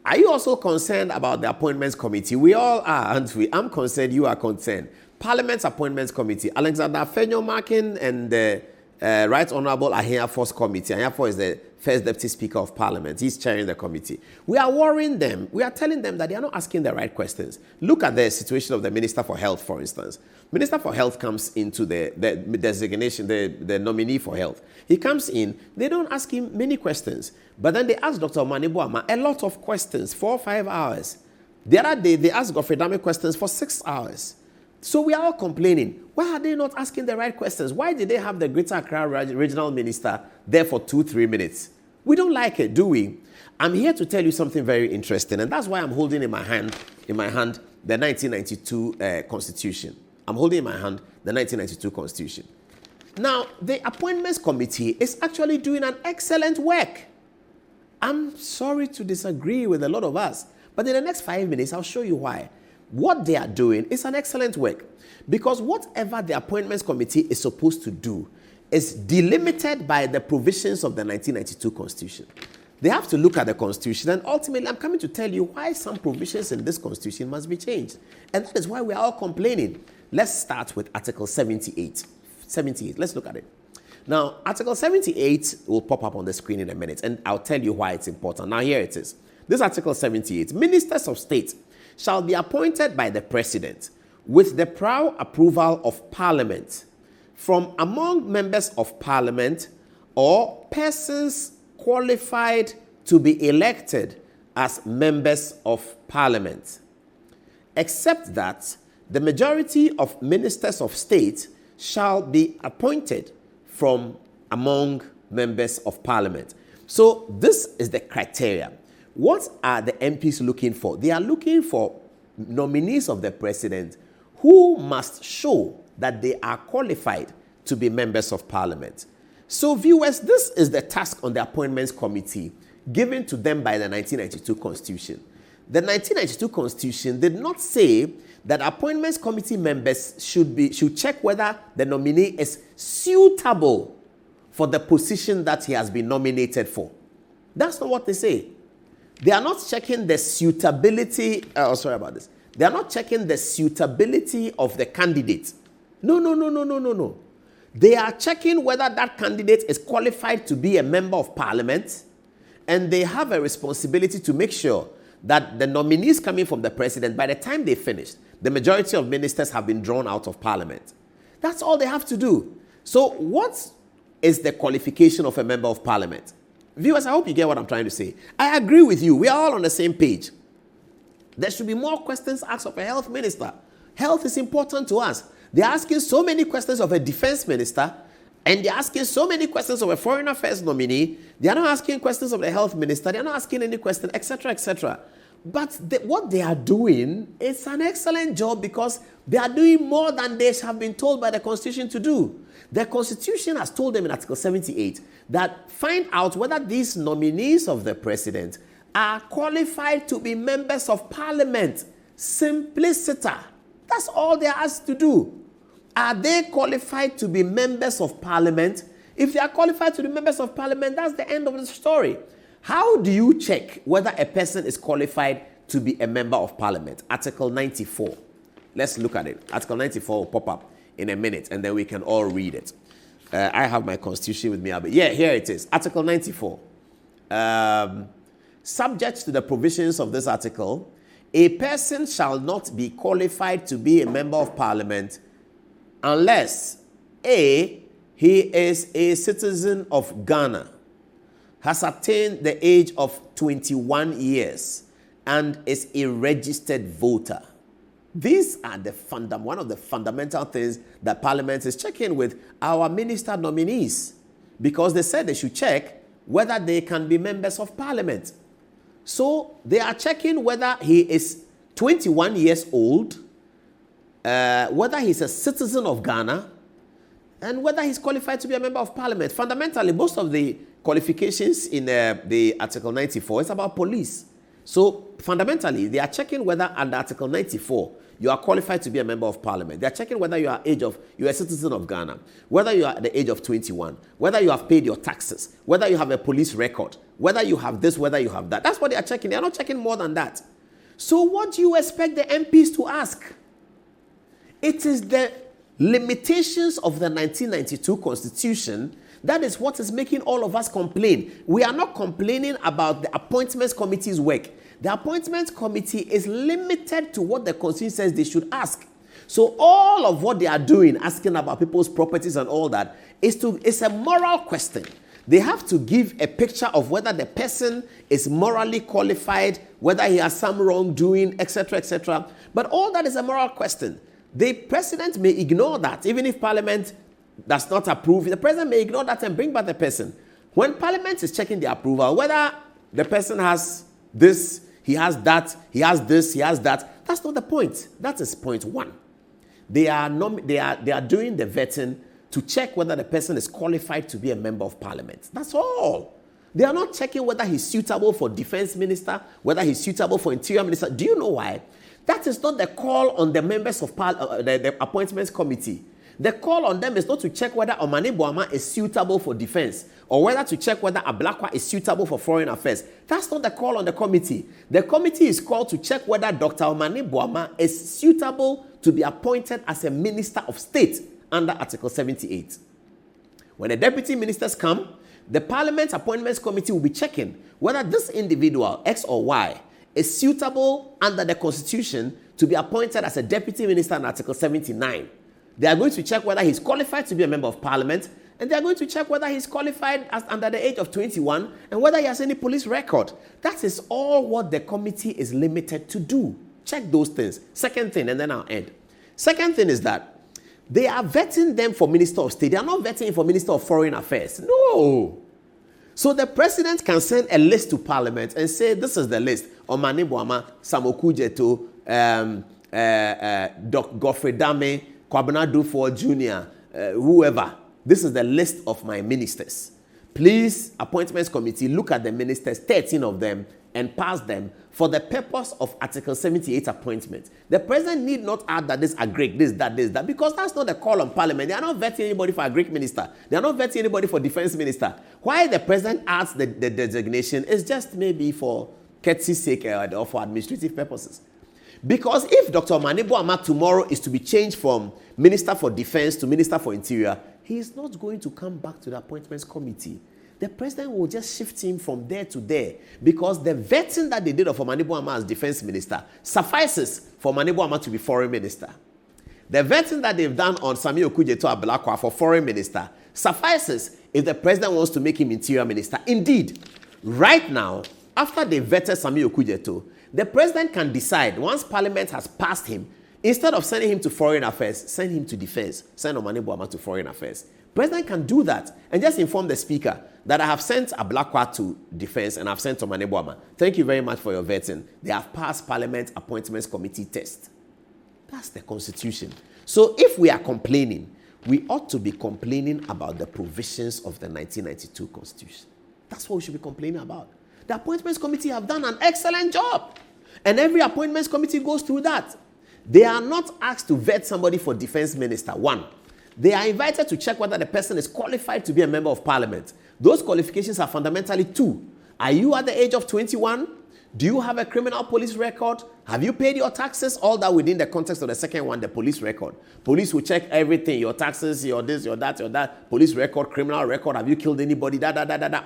Are you also concerned about the Appointments Committee? We all are, aren't we? I'm concerned, you are concerned. Parliament's Appointments Committee, Alexander Fenyo-Markin and the Right Honourable Ahiafo's committee. Ahiafo is the First Deputy Speaker of Parliament. He's chairing the committee. We are worrying them. We are telling them that they are not asking the right questions. Look at the situation of the Minister for Health, for instance. Minister for Health comes into the designation, the nominee for health. He comes in, they don't ask him many questions. But then they ask Dr. Omanibuama a lot of questions, 4 or 5 hours. The other day, they asked Godfrey Dame questions for 6 hours. So we are all complaining. Why are they not asking the right questions? Why did they have the Greater Accra Regional Minister there for 2-3 minutes? We don't like it, do we? I'm here to tell you something very interesting, and that's why I'm holding in my hand the 1992 Constitution. I'm holding in my hand the 1992 Constitution. Now, the Appointments Committee is actually doing an excellent work. I'm sorry to disagree with a lot of us, but in the next 5 minutes, I'll show you why. What they are doing is an excellent work, because whatever the Appointments Committee is supposed to do is delimited by the provisions of the 1992 Constitution. They have to look at the Constitution, and ultimately I'm coming to tell you why some provisions in this Constitution must be changed. And that is why we are all complaining. Let's start with Article 78. 78, let's look at it. Now, Article 78 will pop up on the screen in a minute, and I'll tell you why it's important. Now, here it is. This Article 78, Ministers of State shall be appointed by the President with the prior approval of Parliament from among members of Parliament or persons qualified to be elected as members of Parliament, except that the majority of ministers of state shall be appointed from among members of Parliament. So this is the criteria. What are the MPs looking for? They are looking for nominees of the President who must show that they are qualified to be members of Parliament. So viewers, this is the task on the Appointments Committee given to them by the 1992 Constitution. The 1992 Constitution did not say that Appointments Committee members should check whether the nominee is suitable for the position that he has been nominated for. That's not what they say. They are not checking the suitability. They are not checking the suitability of the candidate. No. They are checking whether that candidate is qualified to be a member of Parliament, and they have a responsibility to make sure that the nominees coming from the President, by the time they finish, the majority of ministers have been drawn out of Parliament. That's all they have to do. So what is the qualification of a member of Parliament? Viewers, I hope you get what I'm trying to say. I agree with you. We are all on the same page. There should be more questions asked of a health minister. Health is important to us. They're asking so many questions of a defense minister, and they're asking so many questions of a foreign affairs nominee. They are not asking questions of the health minister. They're not asking any question, etc., etc. But what they are doing is an excellent job, because they are doing more than they have been told by the Constitution to do. The Constitution has told them in Article 78 that find out whether these nominees of the President are qualified to be members of Parliament. Simpliciter. That's all they are asked to do. Are they qualified to be members of Parliament? If they are qualified to be members of Parliament, that's the end of the story. How do you check whether a person is qualified to be a member of Parliament? Article 94. Let's look at it. Article 94 will pop up in a minute, and then we can all read it. I have my Constitution with me, but yeah, here it is. Article 94. Subject to the provisions of this article, a person shall not be qualified to be a member of Parliament unless A, he is a citizen of Ghana, has attained the age of 21 years, and is a registered voter. These are one of the fundamental things that Parliament is checking with our minister nominees, because they said they should check whether they can be members of Parliament. So they are checking whether he is 21 years old, whether he's a citizen of Ghana, and whether he's qualified to be a member of Parliament. Fundamentally, most of the qualifications in the Article 94 is about police. So fundamentally, they are checking whether under Article 94, you are qualified to be a member of parliament. They are checking whether you are a citizen of Ghana, whether you are at the age of 21, whether you have paid your taxes, whether you have a police record, whether you have this, whether you have that. That's what they are checking. They are not checking more than that. So what do you expect the MPs to ask? It is the limitations of the 1992 Constitution that is what is making all of us complain. We are not complaining about the Appointments Committee's work. The Appointments Committee is limited to what the Constitution says they should ask. So all of what they are doing, asking about people's properties and all that, is a moral question. They have to give a picture of whether the person is morally qualified, whether he has some wrongdoing, etc., etc. But all that is a moral question. The president may ignore that, even if Parliament does not approve. The president may ignore that and bring back the person. When Parliament is checking the approval, whether the person has this, he has that, he has this, he has that, that's not the point. That is point one. They are doing the vetting to check whether the person is qualified to be a member of Parliament. That's all. They are not checking whether he's suitable for defense minister, whether he's suitable for interior minister. Do you know why? That is not the call on the members of the Appointments Committee. The call on them is not to check whether Omane Boama is suitable for defense or whether to check whether Ablakwa is suitable for foreign affairs. That's not the call on the committee. The committee is called to check whether Dr. Omane Boama is suitable to be appointed as a minister of state under Article 78. When the deputy ministers come, the Parliament Appointments Committee will be checking whether this individual, X or Y, is suitable under the Constitution to be appointed as a deputy minister in Article 79. They are going to check whether he's qualified to be a member of Parliament, and they are going to check whether he's qualified as under the age of 21 and whether he has any police record. That is all what the committee is limited to do. Check those things. Second thing, and then I'll end. Second thing is that they are vetting them for Minister of State. They are not vetting him for Minister of Foreign Affairs. No. So the president can send a list to Parliament and say, this is the list. Omane Boama, Samoku Jeto, Godfrey Dame, Kwabena Dufo Jr., whoever. This is the list of my ministers. Please, Appointments Committee, look at the ministers, 13 of them, and pass them for the purpose of Article 78 appointment. The president need not add that this Greek, this, that, because that's not the call on Parliament. They are not vetting anybody for a Greek minister. They are not vetting anybody for defense minister. Why the president adds the designation is just maybe for courtesy's sake or for administrative purposes. Because if Dr. Omane Boama tomorrow is to be changed from Minister for Defense to Minister for Interior, he is not going to come back to the Appointments Committee. The president will just shift him from there to there because the vetting that they did of Omane Boama as Defense Minister suffices for Omane Boama to be Foreign Minister. The vetting that they've done on Sami Okujeto Ablakwa for Foreign Minister suffices if the president wants to make him Interior Minister. Indeed, right now, after they vetted Sami Okujeto, the president can decide, once Parliament has passed him, instead of sending him to Foreign Affairs, send him to Defense. Send Omane Boama to Foreign Affairs. President can do that and just inform the Speaker that I have sent Ablakwa to Defense and I've sent Omane Boama. Thank you very much for your vetting. They have passed Parliament Appointments Committee test. That's the Constitution. So if we are complaining, we ought to be complaining about the provisions of the 1992 Constitution. That's what we should be complaining about. The Appointments Committee have done an excellent job. And every Appointments Committee goes through that. They are not asked to vet somebody for Defense Minister. One, they are invited to check whether the person is qualified to be a member of Parliament. Those qualifications are fundamentally two. Are you at the age of 21? Do you have a criminal police record? Have you paid your taxes? All that within the context of the second one, the police record. Police will check everything, your taxes, your this, your that, police record, criminal record, have you killed anybody,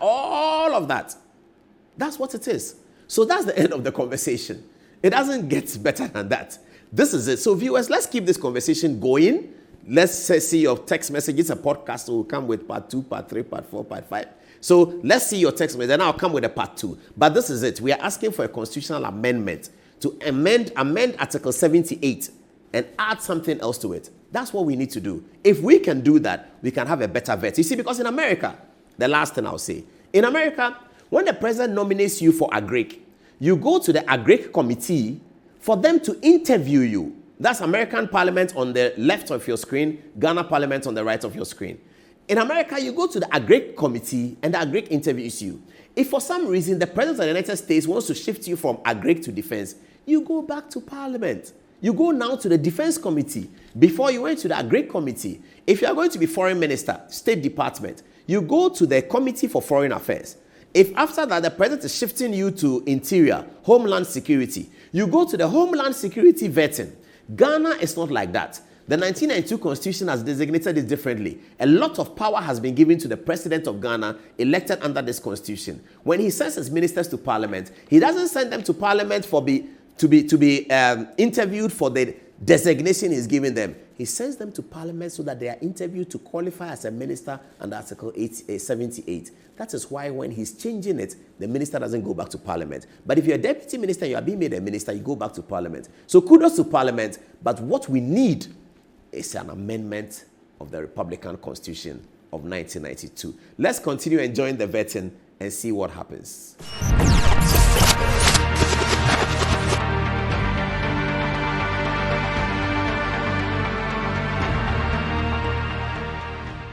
all of that. That's what it is. So that's the end of the conversation. It doesn't get better than that. This is it. So viewers, let's keep this conversation going. Let's see your text message. It's a podcast, so we'll come with part 2, part 3, part 4, part 5. So let's see your text message, and I'll come with a part 2. But this is it. We are asking for a constitutional amendment to amend Article 78 and add something else to it. That's what we need to do. If we can do that, we can have a better vet. You see, because in America, the last thing I'll say, in America, when the president nominates you for AGRIC, you go to the AGRIC committee for them to interview you. That's American Parliament on the left of your screen, Ghana Parliament on the right of your screen. In America, you go to the AGRIC committee and the AGRIC interviews you. if for some reason the President of the United States wants to shift you from agric to defense, you go back to Parliament. You go now to the Defense Committee. Before you went to the Agric Committee. If you are going to be Foreign Minister, State Department, you go to the Committee for Foreign Affairs. If after that the President is shifting you to Interior, Homeland Security, you go to the Homeland Security vetting. Ghana is not like that. The 1992 Constitution has designated it differently. A lot of power has been given to the President of Ghana, elected under this Constitution. When he sends his ministers to Parliament, he doesn't send them to Parliament to be interviewed for the designation he's giving them. He sends them to Parliament so that they are interviewed to qualify as a minister under Article 78. That is why when he's changing it, the minister doesn't go back to Parliament. But if you're a deputy minister, you are being made a minister, you go back to Parliament. So kudos to Parliament, but what we need is an amendment of the Republican Constitution of 1992. Let's continue enjoying the vetting and see what happens.